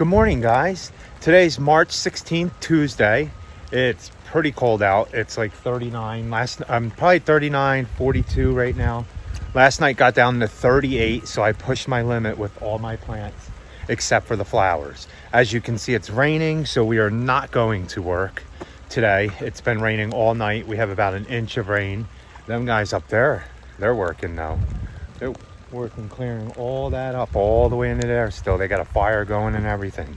Good morning, guys. Today's March 16th, Tuesday. It's pretty cold out. It's like 39. I'm probably 39, 42 right now. Last night got down to 38, so I pushed my limit with all my plants except for the flowers. As you can see, it's raining, so we are not going to work today. It's been raining all night. We have about an inch of rain. Them guys up there, they're working now. They're working, clearing all that up all the way into there still. They got a fire going and everything.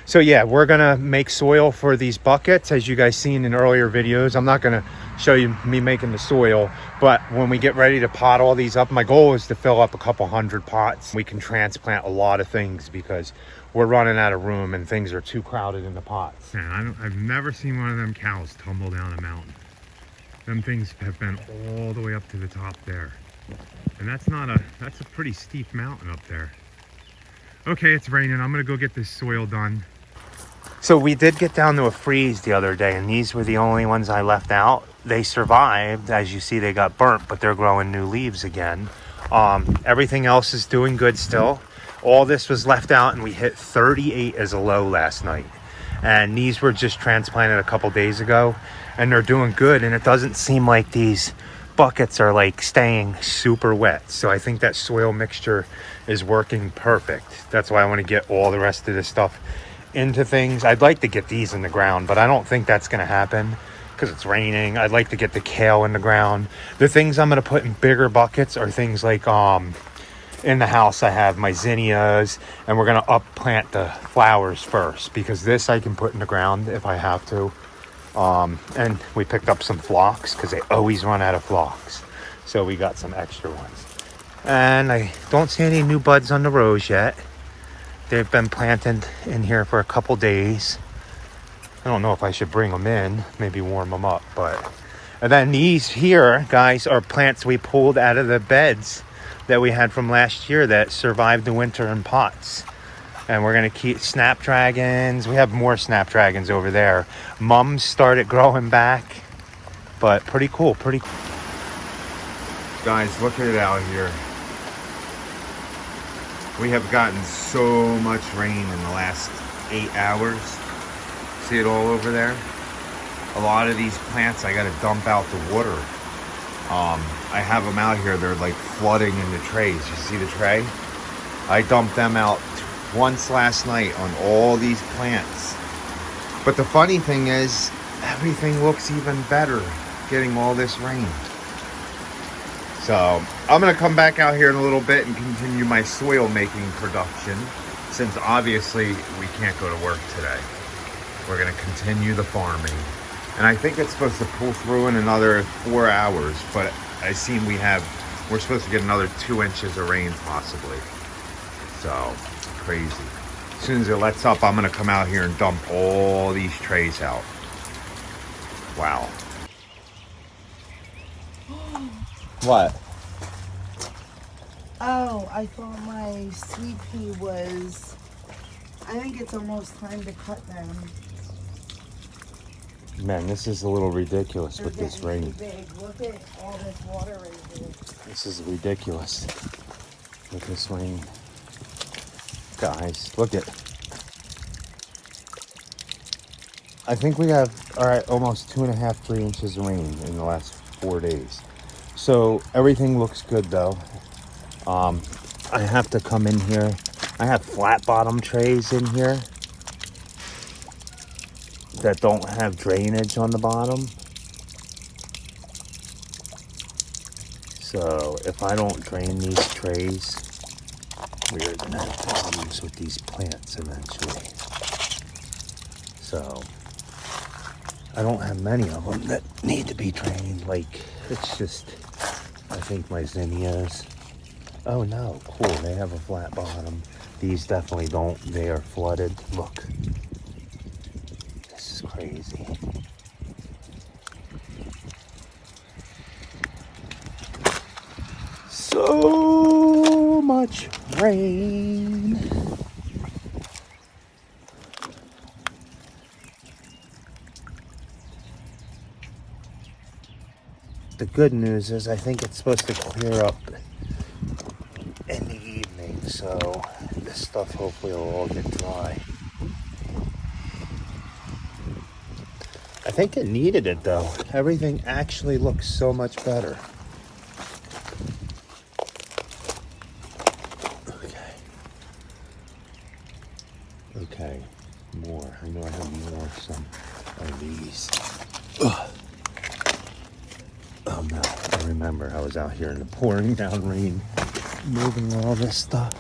So yeah, we're gonna make soil for these buckets, as you guys seen in earlier videos. I'm not gonna show you me making the soil, but when we get ready to pot all these up, my goal is to fill up a couple hundred pots. We can transplant a lot of things because we're running out of room and things are too crowded in the pots. Man, I've never seen one of them cows tumble down a mountain. Them things have been all the way up to the top there. And that's a pretty steep mountain up there. Okay, it's raining. I'm gonna go get this soil done. So we did get down to a freeze the other day, and these were the only ones I left out. They survived. As you see, they got burnt, but they're growing new leaves again. Everything else is doing good still. All this was left out, and we hit 38 as a low last night. And these were just transplanted a couple days ago, and they're doing good, and it doesn't seem like these buckets are like staying super wet. So I think that soil mixture is working perfect. That's why I want to get all the rest of this stuff into things. I'd like to get these in the ground, but I don't think that's going to happen because it's raining. I'd like to get the kale in the ground. The things I'm going to put in bigger buckets are things like in the house I have my zinnias, and we're going to up plant the flowers first because this I can put in the ground if I have to. And we picked up some phlox because they always run out of phlox, so we got some extra ones. And I don't see any new buds on the rose yet. They've been planted in here for a couple days. I don't know if I should bring them in, maybe warm them up, but and then these here, guys, are plants we pulled out of the beds that we had from last year that survived the winter in pots. And we're gonna keep snapdragons. We have more snapdragons over there. Mums started growing back, but pretty cool, pretty cool. Guys, look at it out here. We have gotten so much rain in the last 8 hours. See it all over there? A lot of these plants, I gotta dump out the water. I have them out here, they're like flooding in the trays. You see the tray? I dumped them out once last night on all these plants. But the funny thing is, everything looks even better getting all this rain. So I'm gonna come back out here in a little bit and continue my soil making production, since obviously we can't go to work today. We're gonna continue the farming. And I think it's supposed to pull through in another 4 hours, but I seen we're supposed to get another 2 inches of rain possibly. So crazy. As soon as it lets up, I'm gonna come out here and dump all these trays out. Wow. What? Oh, I thought my sweet pea was... I think it's almost time to cut them. Man, this is a little ridiculous They're with this getting rain. too big. Look at all this water right here. This is ridiculous with this rain. Guys, look at. I think we have almost 2.5, 3 inches of rain in the last 4 days. So everything looks good though. I have to come in here. I have flat bottom trays in here that don't have drainage on the bottom. So if I don't drain these trays, we're gonna have problems with these plants eventually. So I don't have many of them that need to be drained. Like, it's just, I think my zinnias. Oh no, cool, they have a flat bottom. These definitely don't, they are flooded. Look, this is crazy. So much rain. The good news is I think it's supposed to clear up in the evening, so this stuff hopefully will all get dry. I think it needed it though. Everything actually looks so much better. Okay, more. I know I have more some of these. Ugh. Oh no, I remember I was out here in the pouring down rain moving all this stuff.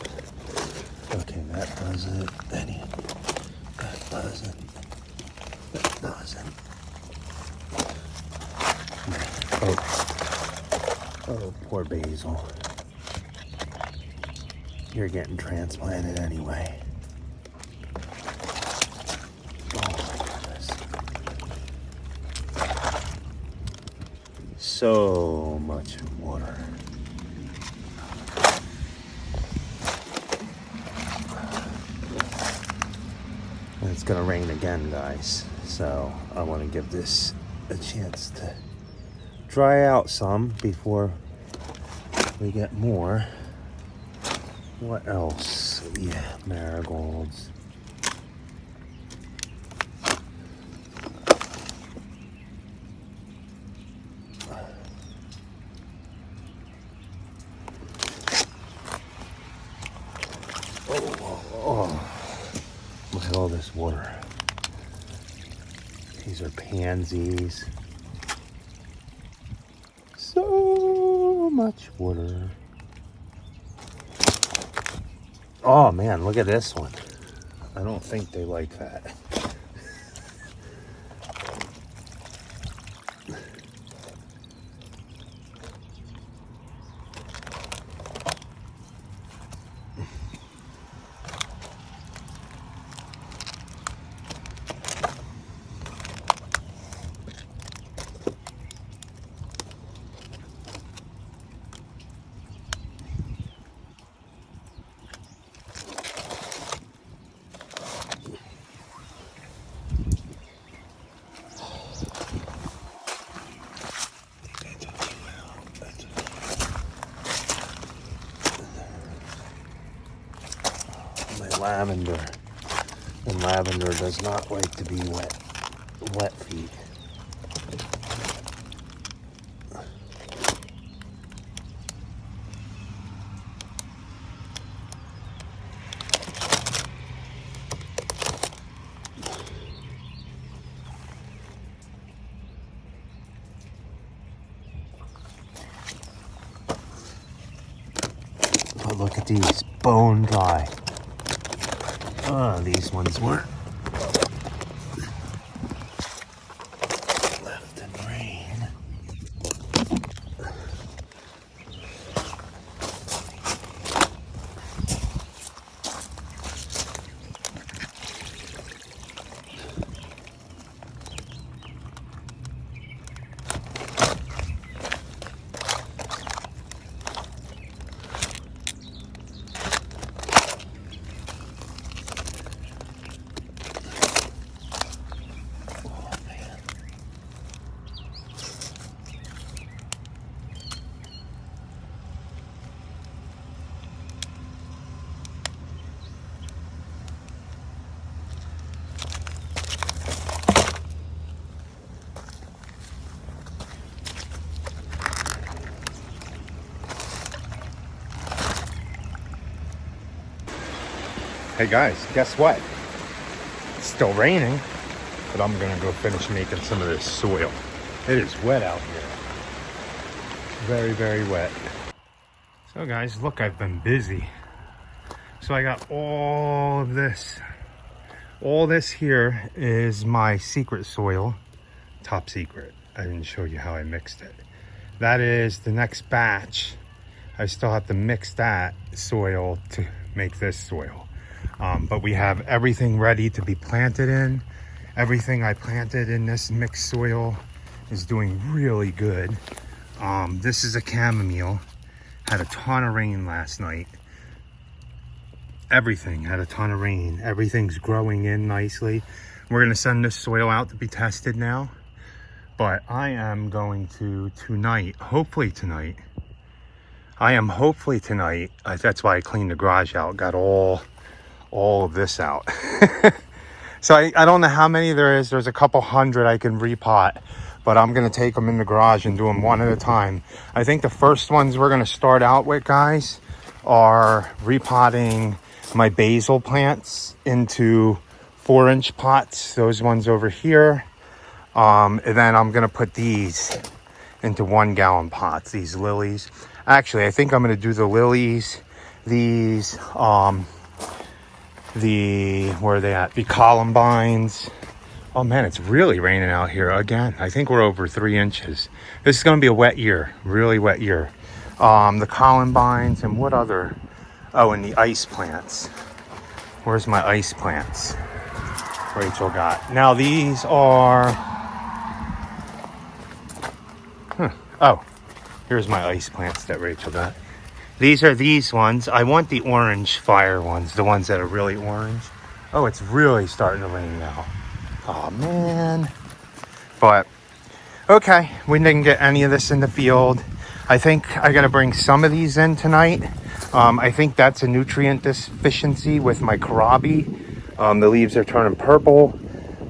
Okay, that doesn't. That doesn't. That doesn't. Oh, poor Basil. You're getting transplanted anyway. So much water. And it's gonna rain again, guys. So I want to give this a chance to dry out some before we get more. What else? Yeah, marigolds. Oh, look at all this water. These are pansies. So much water. Oh man, look at this one. I don't think they like that. Lavender. And lavender does not like to be wet feet. But look at these, bone dry. Oh, these ones weren't. Left in rain. Hey guys, guess what? It's still raining, but I'm gonna go finish making some of this soil. It is wet out here. Very, very wet. So guys, look, I've been busy. So I got all of this. All this here is my secret soil, top secret. I didn't show you how I mixed it. That is the next batch. I still have to mix that soil to make this soil. But we have everything ready to be planted in. Everything I planted in this mixed soil is doing really good. This is a chamomile. Had a ton of rain last night. Everything had a ton of rain. Everything's growing in nicely. We're gonna send this soil out to be tested now. But I am going to tonight, hopefully tonight. That's why I cleaned the garage out, got all of this out. So I don't know how many there is. There's a couple hundred I can repot, but I'm going to take them in the garage and do them one at a time. I think the first ones we're going to start out with, guys, are repotting my basil plants into 4-inch pots. Those ones over here. And then I'm going to put these into 1-gallon pots, these lilies. Actually, I think I'm going to do the lilies, these, where are they at? The columbines. Oh man, it's really raining out here again. I think we're over 3 inches. This is going to be a wet year, really wet year. The columbines and what other? Oh, and the ice plants. Where's my ice plants? Rachel got. Now these are. Oh, here's my ice plants that Rachel got. These are these ones. I want the orange fire ones, the ones that are really orange. Oh, it's really starting to rain now. Oh man. But okay, we didn't get any of this in the field. I think I gotta bring some of these in tonight. I think that's a nutrient deficiency with my kohlrabi. The leaves are turning purple.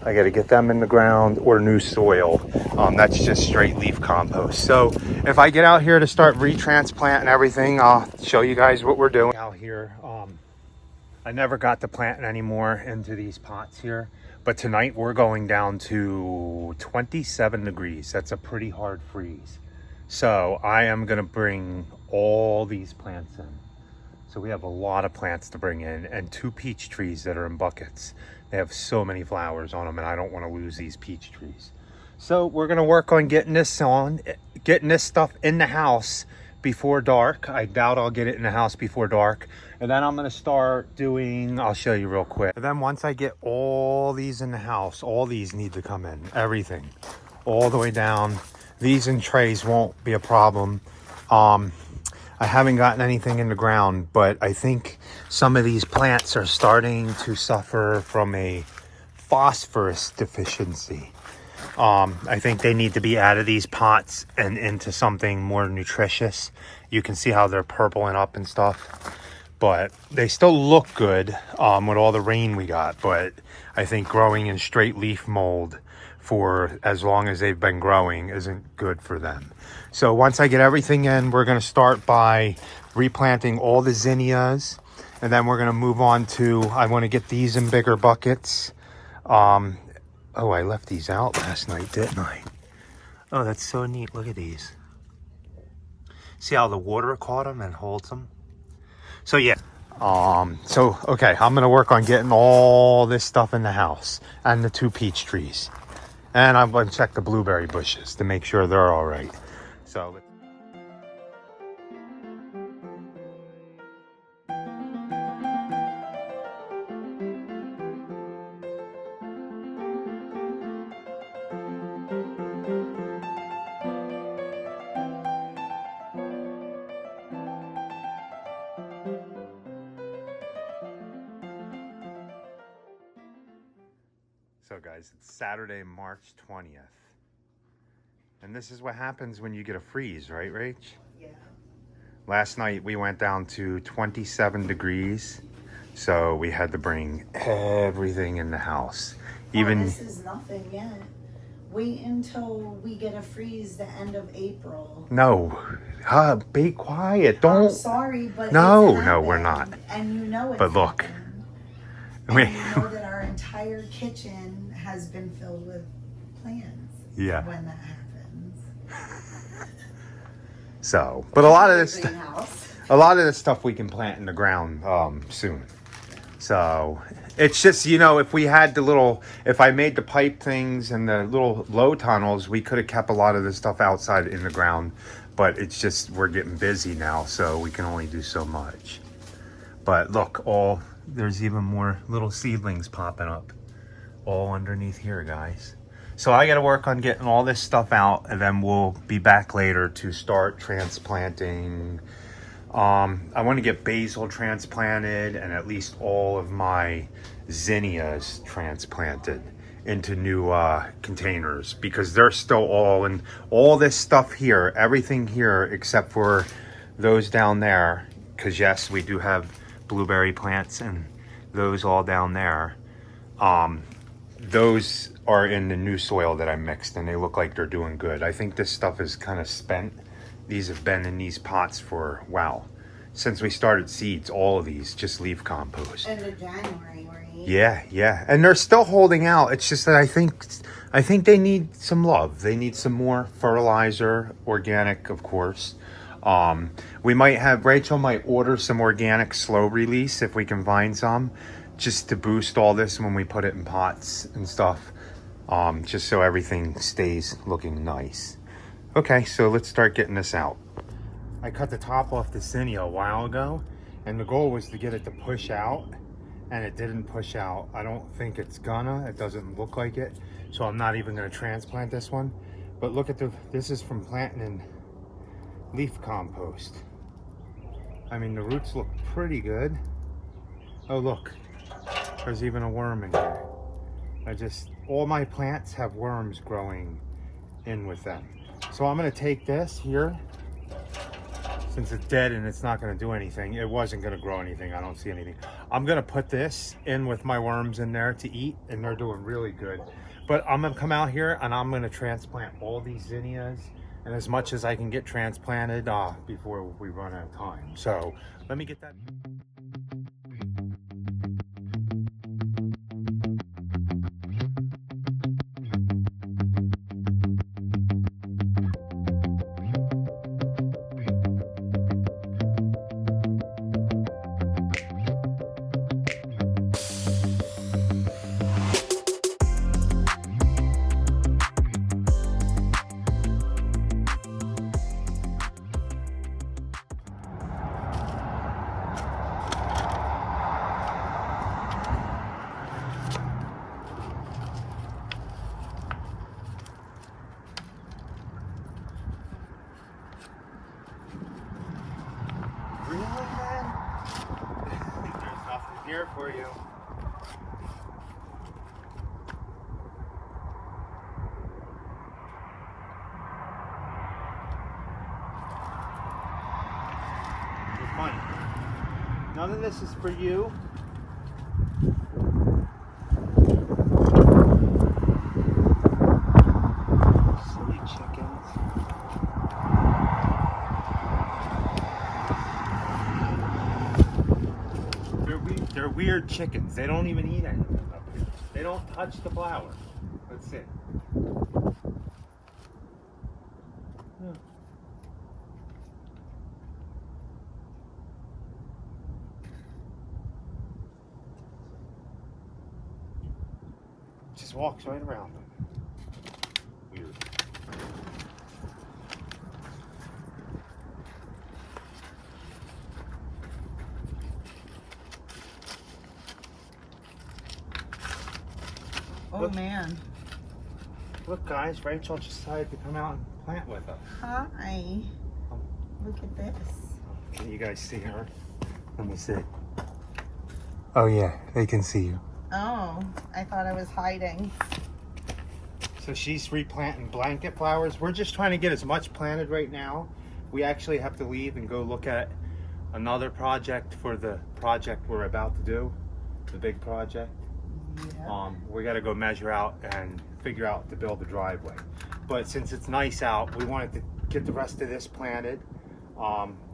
I got to get them in the ground or new soil. That's just straight leaf compost. So if I get out here to start retransplanting everything, I'll show you guys what we're doing out here. I never got to planting anymore into these pots here, but tonight we're going down to 27 degrees. That's a pretty hard freeze. So I am going to bring all these plants in. So we have a lot of plants to bring in and 2 peach trees that are in buckets. They have so many flowers on them and I don't want to lose these peach trees. So we're going to work on getting this stuff in the house before dark. I doubt I'll get it in the house before dark. And then I'm going to start doing, I'll show you real quick. And then once I get all these in the house, all these need to come in, everything, all the way down. These in trays won't be a problem. I haven't gotten anything in the ground, but I think some of these plants are starting to suffer from a phosphorus deficiency. I think they need to be out of these pots and into something more nutritious. You can see how they're purpling up and stuff, but they still look good with all the rain we got. But I think growing in straight leaf mold for as long as they've been growing isn't good for them. So once I get everything in, we're going to start by replanting all the zinnias, and then we're going to move on to, I want to get these in bigger buckets. Oh, I left these out last night, didn't I? Oh, that's so neat. Look at these. See how the water caught them and holds them? So yeah. Okay, I'm going to work on getting all this stuff in the house and the 2 peach trees. And I'm going to check the blueberry bushes to make sure they're all right. So guys, it's Saturday, March 20th. And this is what happens when you get a freeze, right, Rach? Yeah. Last night we went down to 27 degrees, so we had to bring everything in the house. Even this is nothing yet. Wait until we get a freeze the end of April. No, be quiet. Don't. I'm sorry, but no, we're not. And you know it's But look, and you know that our entire kitchen has been filled with plants. Yeah. When that happens. So, but a lot of this stuff we can plant in the ground soon. So it's just, you know, if I made the pipe things and the little low tunnels, we could have kept a lot of this stuff outside in the ground. But it's just, we're getting busy now, so we can only do so much. But look, there's even more little seedlings popping up all underneath here, guys. So I got to work on getting all this stuff out, and then we'll be back later to start transplanting. I want to get basil transplanted and at least all of my zinnias transplanted into new containers, because they're still all in all this stuff here, everything here except for those down there, because yes, we do have blueberry plants and those all down there. those are in the new soil that I mixed, and they look like they're doing good. I think this stuff is kind of spent. These have been in these pots for, wow, since we started seeds. All of these just leaf compost. End of January, right? Yeah, and they're still holding out. It's just that I think they need some love. They need some more fertilizer, organic, of course. Rachel might order some organic slow release if we can find some, just to boost all this when we put it in pots and stuff, just so everything stays looking nice. Okay, so let's start getting this out. I cut the top off the zinnia a while ago, and the goal was to get it to push out, and it didn't push out. I don't think it's gonna. It doesn't look like it, so I'm not even gonna transplant this one. But look at this is from planting in leaf compost. I mean, the roots look pretty good. Oh, look, there's even a worm in here. All my plants have worms growing in with them. So I'm gonna take this here, since it's dead and it's not gonna do anything. It wasn't gonna grow anything, I don't see anything. I'm gonna put this in with my worms in there to eat, and they're doing really good. But I'm gonna come out here and I'm gonna transplant all these zinnias, and as much as I can get transplanted before we run out of time. So let me get that. There's nothing here for you. You're funny. None of this is for you. Silly chickens. They're weird chickens. They don't even eat anything up here. They don't touch the flower. Let's see. Just walks right around them. Weird. Oh, look, man. Look, guys, Rachel decided to come out and plant with us. Hi. Look at this. Can you guys see her? Let me see. Oh, yeah, they can see you. Oh, I thought I was hiding. So she's replanting blanket flowers. We're just trying to get as much planted right now. We actually have to leave and go look at another project for the project we're about to do, the big project. Yeah. We got to go measure out and figure out to build the driveway. But since it's nice out, we wanted to get the rest of this planted.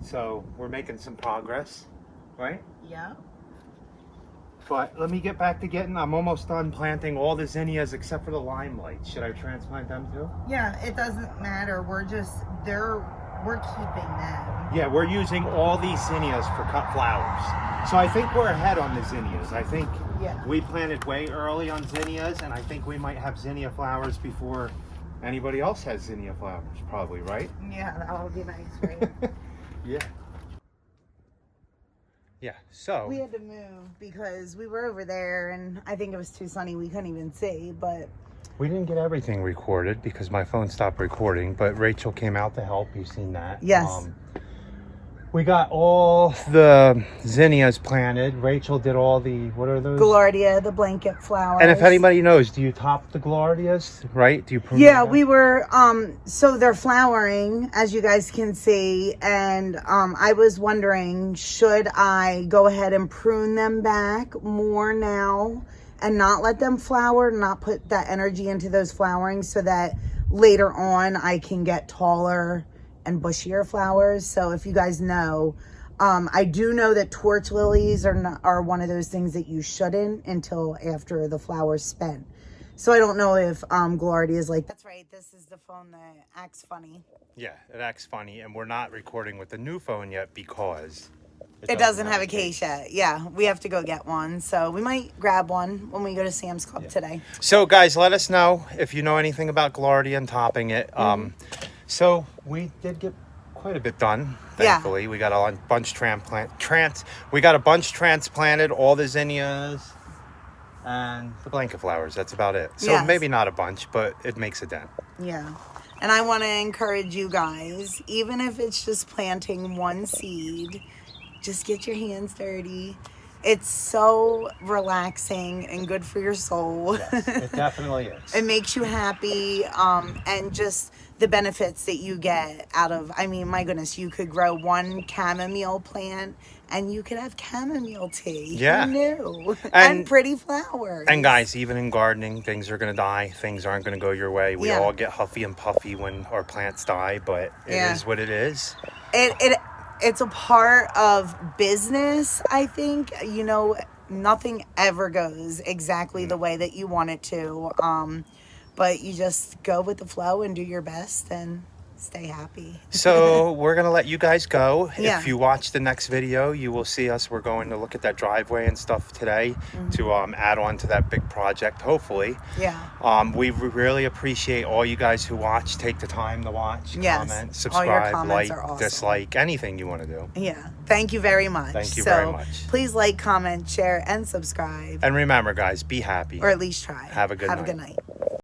So we're making some progress, right? Yeah. But let me get back to I'm almost done planting all the zinnias except for the limelight. Should I transplant them too? Yeah, it doesn't matter. We're keeping them. Yeah, we're using all these zinnias for cut flowers. So I think we're ahead on the zinnias. I think we planted way early on zinnias, and I think we might have zinnia flowers before anybody else has zinnia flowers, probably, right? Yeah, that would be nice, right? Yeah. Yeah, so we had to move because we were over there and I think it was too sunny. We couldn't even see, but we didn't get everything recorded because my phone stopped recording, but Rachel came out to help. You've seen that. Yes. We got all the zinnias planted. Rachel did all the, what are those? Gaillardia, the blanket flowers. And if anybody knows, do you top the Gaillardias, right? Do you prune Yeah, them? we were, so they're flowering, as you guys can see. And I was wondering, should I go ahead and prune them back more now and not let them flower, not put that energy into those flowerings, so that later on I can get taller and bushier flowers. So if you guys know, I do know that torch lilies are one of those things that you shouldn't until after the flower's spent. So I don't know if Gloria is like, that's right, this is the phone that acts funny. Yeah, it acts funny, and we're not recording with the new phone yet because it doesn't have a case yet. Yeah, we have to go get one. So we might grab one when we go to Sam's Club today. So guys, let us know if you know anything about Gloria and topping it. So we did get quite a bit done, thankfully. We got a bunch transplanted, all the zinnias and the blanket flowers. That's about it. So maybe not a bunch, but it makes a dent. Yeah. And I want to encourage you guys, even if it's just planting one seed, just get your hands dirty. It's so relaxing and good for your soul. Yes, it definitely is. It makes you happy, and just the benefits that you get out of, I mean, my goodness, you could grow one chamomile plant and you could have chamomile tea. Yeah. Who knew? And pretty flowers. And guys, even in gardening, things are going to die. Things aren't going to go your way. We all get huffy and puffy when our plants die, but it is what it is. It's a part of business, I think. You know, nothing ever goes exactly the way that you want it to. But you just go with the flow and do your best and stay happy. So we're going to let you guys go. If you watch the next video, you will see us. We're going to look at that driveway and stuff today to add on to that big project, hopefully. Yeah. We really appreciate all you guys who watch. Take the time to watch, comment, subscribe, like, dislike, anything you want to do. Yeah. Thank you very much. Thank you very much. Please like, comment, share, and subscribe. And remember, guys, be happy. Or at least try. Have a good night. Have a good night.